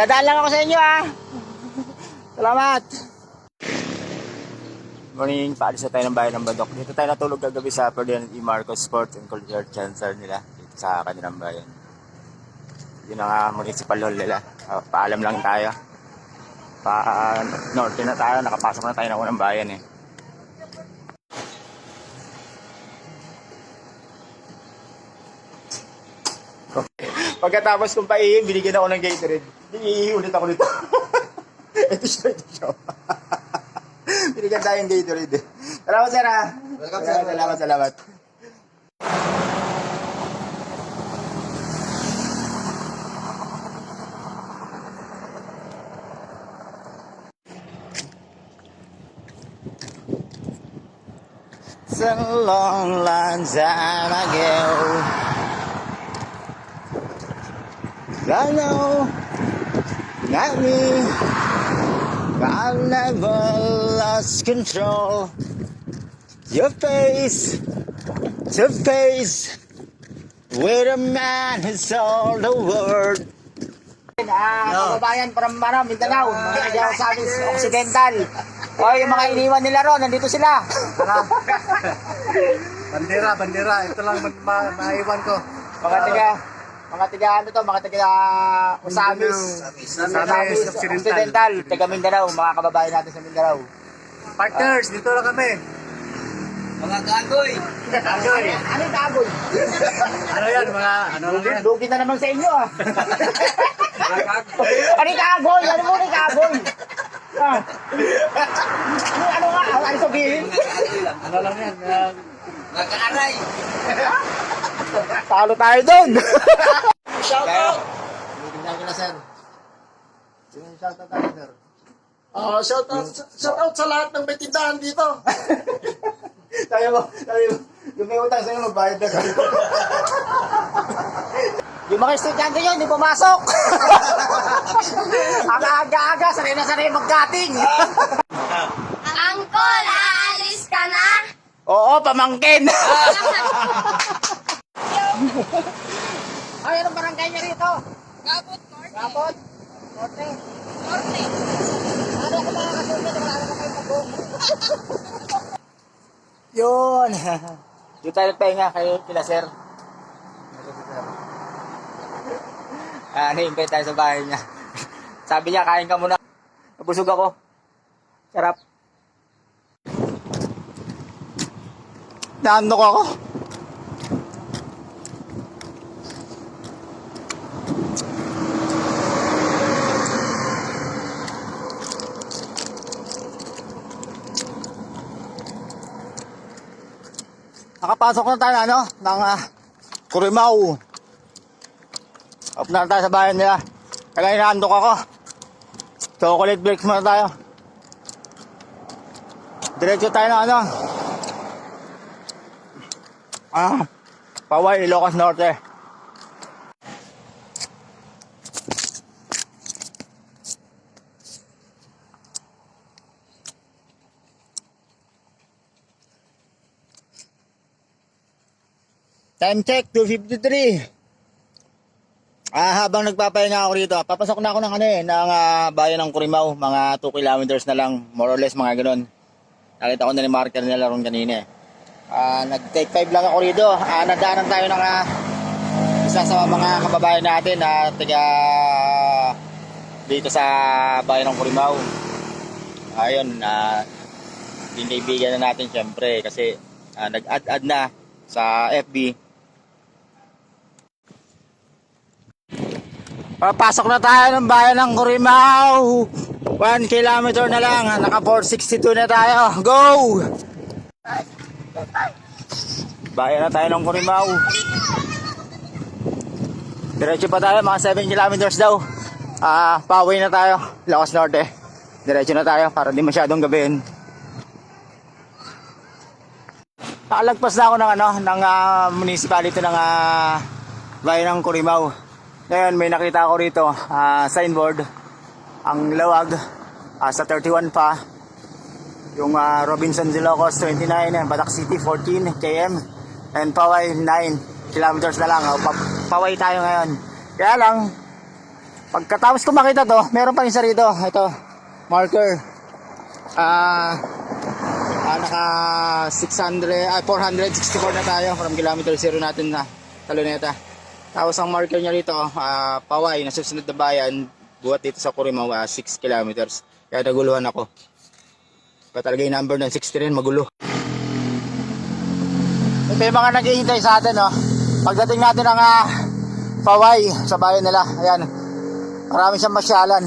Dadaan lang ako sa inyo ah. Salamat. Morning, paalis na tayo ng bayan ng Badok. Dito tayo natulog kagabi sa Ferdinand E. Marcos Sports and Cultural Center nila. Dito sa kanilang bayan. Yun ang municipal hall nila. Paalam lang tayo. Norte na tayo, nakapasok na tayo ng unang bayan eh. Pagkatapos kong paihin, binigyan ako ng Gatorade. Iihi ulit ako nito. ito siya. Binigyan tayong Gatorade eh. Salamat sir ha. Welcome sir. Salamat. It's a long, long time ago. I know, not me. I've never lost control. Your face to face with a man who sold the world. Kababayan from Mindanao, mga sa amin Occidental. O, yung mga iniwan nila ron, nandito sila. Bandera. Ito lang maiwan ko. Mga tiga Osamis Occidental, taga Mindanao, mga kababayan natin sa Mindanao. Partners, dito lang kami. Mga gagoy. Ano yung kagoy? Ano yan, mga ano lang yan. Lugi na naman sa inyo ah. Ano yung kagoy? Ano mo yung kagoy? Ano nga? Ano sabihin? Ano lang yan. Magkaaray. Talo tayo doon. Shout out. Hindi na sir. Shout out tayo sir. Shout out sa lahat ng may tindahan dito. Sabi mo, yung may utang sa'yo, magbayad na kayo. Yung mga estudyante nyo, hindi pumasok. Ang aga-aga, sanay na magkating. Angkol, aalis ka na? Oo, pamangkin. Ay, anong barangay niya rito? Gabot, Norte. Gabot? Norte? Norte. Ano ako mga kasunod? Wala naman kayo pag-book. Yun. Yung tayo nagpahinga kayo kila sir. Hintay tayo sa bahay niya. Sabi niya, kain ka muna. Nabusog ako. Sarap. Naandok ako. Nakapasok na tayo ng Curimaw. Up na tayo sa bayan nila. Kaya inaandok ako. Chocolate breaks muna tayo. Diretso tayo na Paway, Ilocos Norte. Time check, 2:53. Habang nagpapahinga ako rito, papasok na ako ng bayan ng Curimaw, mga 2 kilometers na lang, more or less mga ganun. Nakita ko na yung marker nila ron kanina. Nag-take 5 lang ako rito. Nadaanan tayo ng isa sa mga kababayan natin na taga dito sa bayan ng Curimaw. Ayun, yung kaibigan na natin syempre kasi nag-add na sa FB. Papasok na tayo ng bayan ng Curimaw. 1 kilometer na lang. Naka 462 na tayo. Go! Bayan na tayo ng Curimaw. Diretso pa tayo. Mga 7 kilometers daw. Pauwi na tayo. Ilocos Norte. Diretso na tayo para di masyadong gabihin. Nakalagpas na ako ng municipality ng bayan ng Curimaw. Ngayon may nakita ako rito, signboard, ang lawag sa 31 pa, yung Robinson Ilocos 29, Batak City 14 km, and Paway 9 kilometers na lang. Paway tayo ngayon. Kaya lang, Pagkatapos ko makita to, meron pa isa rito. Ito, marker. Naka 464 na tayo from kilometer 0 natin na Taloneta. Tapos ang marker niya rito, Paway, na susunod na bayan, buhat dito sa Corimao, 6 kilometers. Kaya naguluhan ako. Pa talaga yung number ng 60 rin, magulo. Ito yung mga naghihintay sa atin, no? Pagdating natin ng Paway sa bayan nila, ayan, marami siyang masyalan.